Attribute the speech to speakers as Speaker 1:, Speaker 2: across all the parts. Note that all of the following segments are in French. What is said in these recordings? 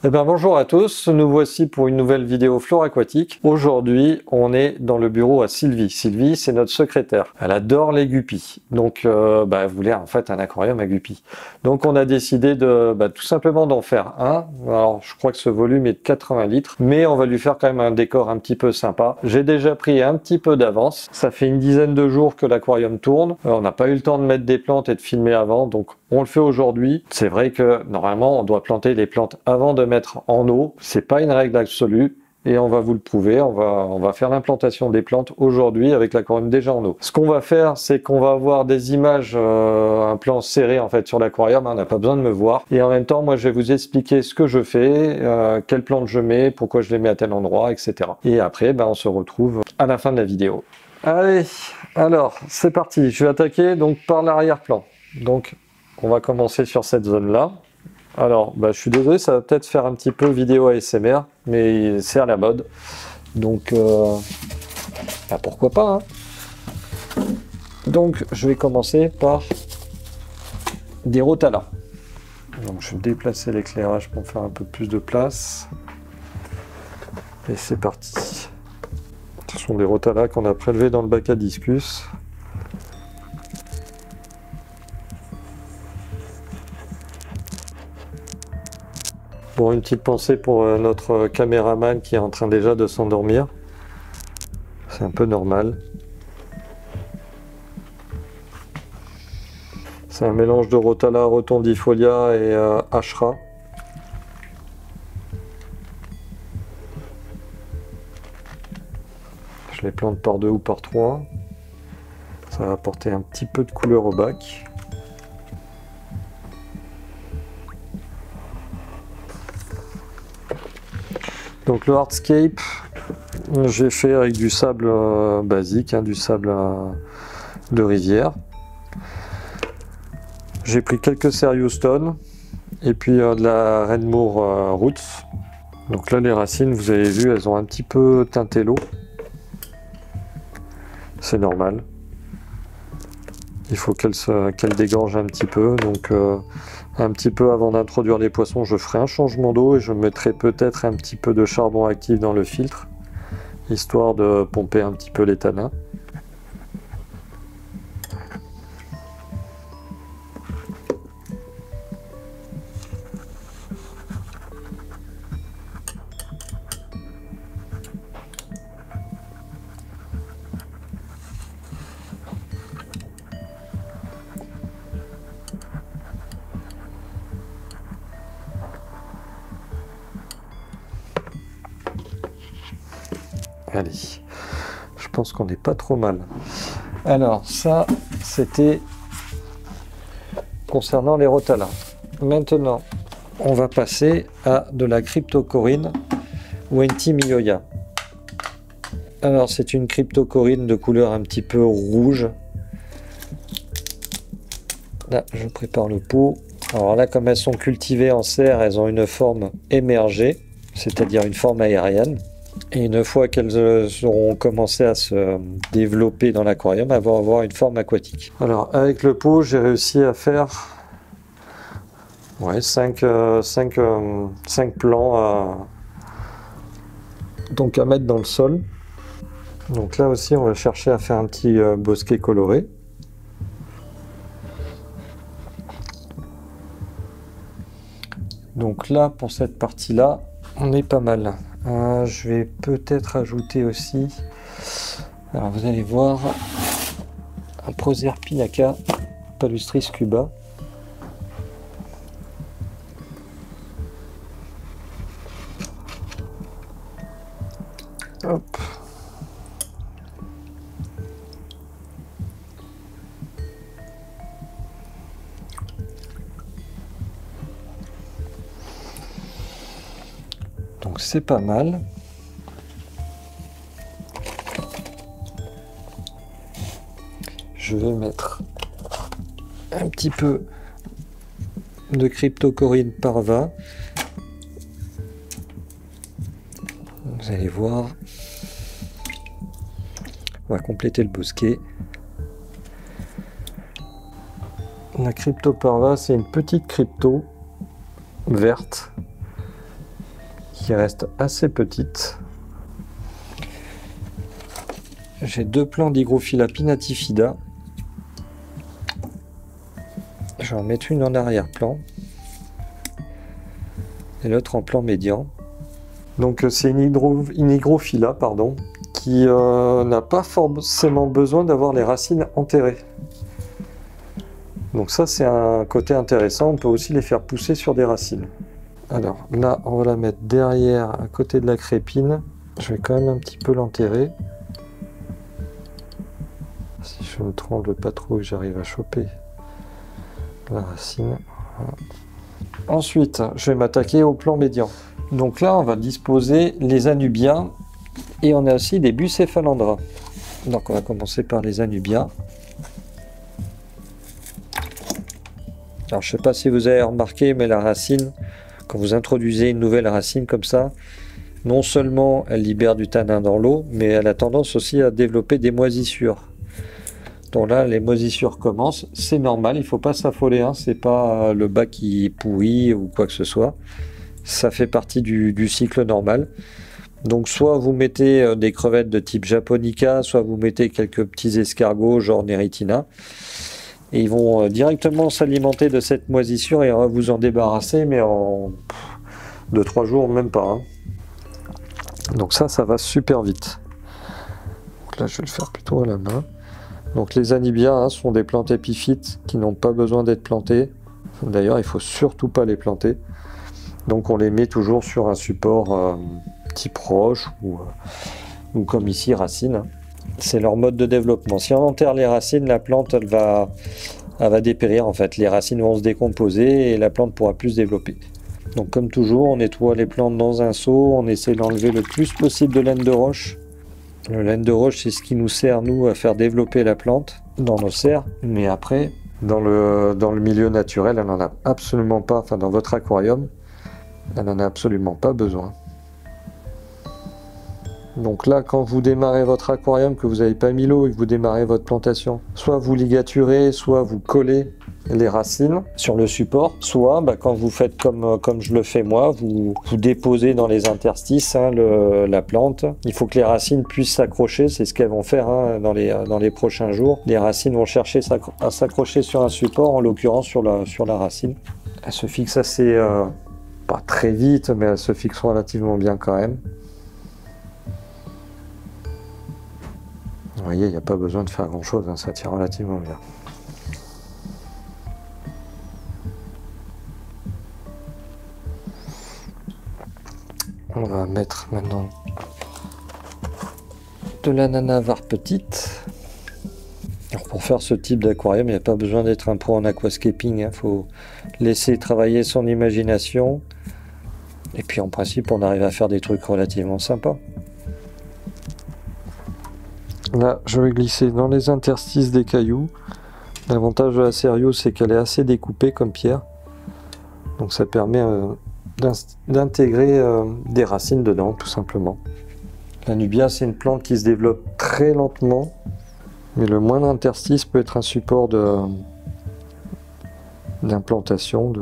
Speaker 1: Eh bien, bonjour à tous, nous voici pour une nouvelle vidéo flore aquatique. Aujourd'hui, on est dans le bureau à Sylvie. Sylvie, c'est notre secrétaire. Elle adore les guppies. Donc, elle voulait en fait un aquarium à guppies. Donc, on a décidé de tout simplement d'en faire un. Alors, je crois que ce volume est de 80 litres, mais on va lui faire quand même un décor un petit peu sympa. J'ai déjà pris un petit peu d'avance. Ça fait une dizaine de jours que l'aquarium tourne. On n'a pas eu le temps de mettre des plantes et de filmer avant, donc on le fait aujourd'hui. C'est vrai que normalement, on doit planter les plantes avant de mettre en eau. C'est pas une règle absolue. Et on va vous le prouver, on va faire l'implantation des plantes aujourd'hui avec l'aquarium déjà en eau. Ce qu'on va faire, c'est qu'on va avoir des images, un plan serré en fait sur l'aquarium, on n'a pas besoin de me voir. Et en même temps, moi je vais vous expliquer ce que je fais, quelles plantes je mets, pourquoi je les mets à tel endroit, etc. Et après, on se retrouve à la fin de la vidéo. Allez, alors c'est parti, je vais attaquer donc par l'arrière-plan. Donc on va commencer sur cette zone-là. Alors, je suis désolé, ça va peut-être faire un petit peu vidéo ASMR, mais c'est à la mode. Donc, pourquoi pas, hein. Donc, je vais commencer par des rotalas. Donc, je vais déplacer l'éclairage pour faire un peu plus de place. Et c'est parti. Ce sont des rotalas qu'on a prélevés dans le bac à discus. Bon, une petite pensée pour notre caméraman qui est en train déjà de s'endormir. C'est un peu normal. C'est un mélange de Rotala, Rotondifolia et Ashra. Je les plante par 2 ou par 3. Ça va apporter un petit peu de couleur au bac. Donc le hardscape, j'ai fait avec du sable basique, du sable de rivière. J'ai pris quelques Serious Stone et puis de la Redmoor Roots. Donc là les racines, vous avez vu, elles ont un petit peu teinté l'eau. C'est normal. Il faut qu'elles dégorgent un petit peu. Donc un petit peu avant d'introduire les poissons, je ferai un changement d'eau et je mettrai peut-être un petit peu de charbon actif dans le filtre, histoire de pomper un petit peu les tanins. Allez, je pense qu'on n'est pas trop mal. Alors ça, c'était concernant les rotalas. Maintenant, on va passer à de la cryptocorine Wentimioya. Alors c'est une cryptocorine de couleur un petit peu rouge. Là, je prépare le pot. Alors là, comme elles sont cultivées en serre, elles ont une forme émergée, c'est-à-dire une forme aérienne. Et une fois qu'elles auront commencé à se développer dans l'aquarium, elles vont avoir une forme aquatique. Alors avec le pot, j'ai réussi à faire 5 plants donc à mettre dans le sol. Donc là aussi, on va chercher à faire un petit bosquet coloré. Donc là, pour cette partie-là, on est pas mal. Je vais peut-être ajouter aussi, alors vous allez voir, un Proserpinaca palustris cuba. Hop. Donc c'est pas mal. Je vais mettre un petit peu de cryptocorine parva. Vous allez voir. On va compléter le bosquet. La cryptoparva, c'est une petite crypto verte qui reste assez petite. J'ai 2 plants d'Hygrophila pinnatifida. Je vais en mettre une en arrière-plan et l'autre en plan médian. Donc c'est une Hygrophila, pardon, qui n'a pas forcément besoin d'avoir les racines enterrées. Donc ça c'est un côté intéressant, on peut aussi les faire pousser sur des racines. Alors là on va la mettre derrière à côté de la crépine. Je vais quand même un petit peu l'enterrer. Si je ne tremble pas trop, j'arrive à choper la racine. Voilà. Ensuite, je vais m'attaquer au plan médian. Donc là, on va disposer les anubias et on a aussi des bucéphalandras. Donc on va commencer par les anubias. Alors je ne sais pas si vous avez remarqué, mais la racine, quand vous introduisez une nouvelle racine comme ça, non seulement elle libère du tanin dans l'eau, mais elle a tendance aussi à développer des moisissures. Donc là, les moisissures commencent, c'est normal, il ne faut pas s'affoler, hein, c'est pas le bas qui pourrit ou quoi que ce soit. Ça fait partie du cycle normal. Donc soit vous mettez des crevettes de type japonica, soit vous mettez quelques petits escargots genre Neritina. Et ils vont directement s'alimenter de cette moisissure et on va vous en débarrasser, mais en 2-3 jours, même pas. Hein. Donc ça va super vite. Donc là, je vais le faire plutôt à la main. Donc les anubias sont des plantes épiphytes qui n'ont pas besoin d'être plantées. D'ailleurs, il ne faut surtout pas les planter. Donc on les met toujours sur un support type roche ou comme ici, racine. C'est leur mode de développement. Si on enterre les racines, la plante elle va dépérir en fait. Les racines vont se décomposer et la plante pourra plus se développer. Donc comme toujours, on nettoie les plantes dans un seau, on essaie d'enlever le plus possible de laine de roche. Le laine de roche, c'est ce qui nous sert, nous, à faire développer la plante dans nos serres. Mais après, dans le milieu naturel, elle n'en a absolument pas, enfin dans votre aquarium, elle n'en a absolument pas besoin. Donc là, quand vous démarrez votre aquarium, que vous n'avez pas mis l'eau et que vous démarrez votre plantation, soit vous ligaturez, soit vous collez les racines sur le support, soit quand vous faites comme je le fais moi, vous déposez dans les interstices la plante. Il faut que les racines puissent s'accrocher, c'est ce qu'elles vont faire dans les prochains jours. Les racines vont chercher à s'accrocher sur un support, en l'occurrence sur la racine. Elles se fixent assez, pas très vite, mais elles se fixent relativement bien quand même. Vous voyez, il n'y a pas besoin de faire grand chose, ça tient relativement bien. On va mettre maintenant de l'ananas var petite. Alors pour faire ce type d'aquarium, il n'y a pas besoin d'être un pro en aquascaping, il faut laisser travailler son imagination. Et puis en principe, on arrive à faire des trucs relativement sympas. Là, je vais glisser dans les interstices des cailloux. L'avantage de la Cerio, c'est qu'elle est assez découpée comme pierre. Donc ça permet d'intégrer des racines dedans, tout simplement. L'anubia, c'est une plante qui se développe très lentement, mais le moindre interstice peut être un support d'implantation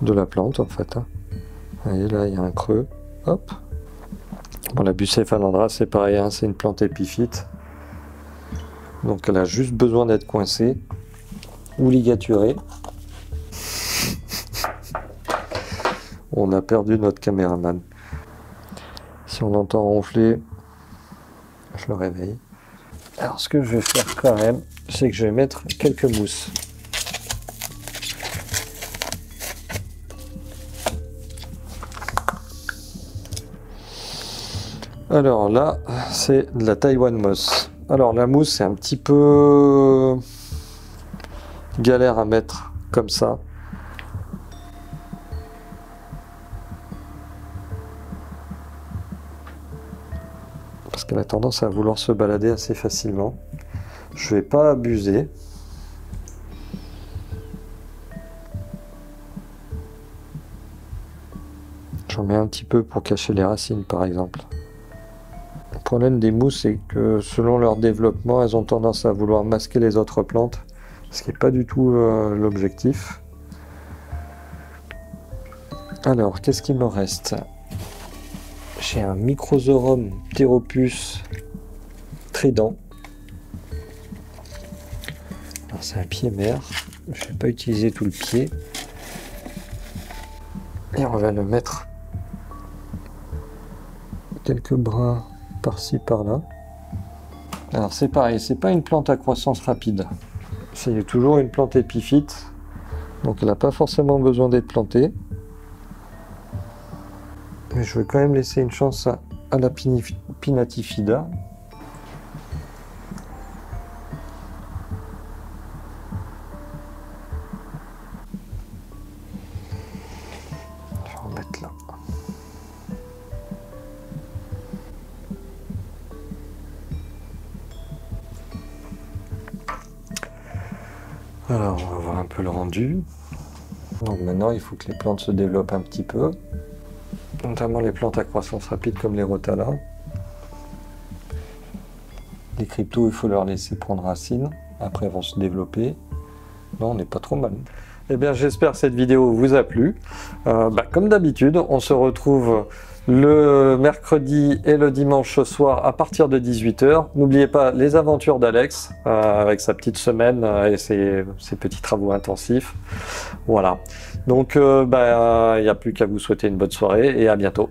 Speaker 1: de la plante, en fait. Vous voyez, là, il y a un creux. Hop. Bon, la bucéphalandra, c'est pareil, c'est une plante épiphyte. Donc elle a juste besoin d'être coincée ou ligaturée. On a perdu notre caméraman. Si on entend ronfler, je le réveille. Alors ce que je vais faire quand même, c'est que je vais mettre quelques mousses. Alors là, c'est de la Taiwan Moss. Alors la mousse, c'est un petit peu galère à mettre comme ça. Parce qu'elle a tendance à vouloir se balader assez facilement. Je vais pas abuser. J'en mets un petit peu pour cacher les racines par exemple. Le problème des mousses, c'est que selon leur développement, elles ont tendance à vouloir masquer les autres plantes, ce qui n'est pas du tout l'objectif. Alors, qu'est-ce qu'il me reste? J'ai un Microzorum Pteropus Trident. C'est un pied mère. Je ne vais pas utiliser tout le pied. Et on va le mettre quelques brins par-ci par-là. Alors c'est pareil, c'est pas une plante à croissance rapide. C'est toujours une plante épiphyte. Donc elle n'a pas forcément besoin d'être plantée. Mais je vais quand même laisser une chance à la Pinatifida. Je vais en mettre là. Alors on va voir un peu le rendu. Donc maintenant il faut que les plantes se développent un petit peu. Notamment les plantes à croissance rapide comme les Rotala. Les cryptos, il faut leur laisser prendre racine. Après, ils vont se développer. Non, on n'est pas trop mal. Eh bien, j'espère que cette vidéo vous a plu. Comme d'habitude, on se retrouve le mercredi et le dimanche soir à partir de 18 h. N'oubliez pas les aventures d'Alex avec sa petite semaine et ses petits travaux intensifs. Voilà. Donc, il n'y a plus qu'à vous souhaiter une bonne soirée et à bientôt.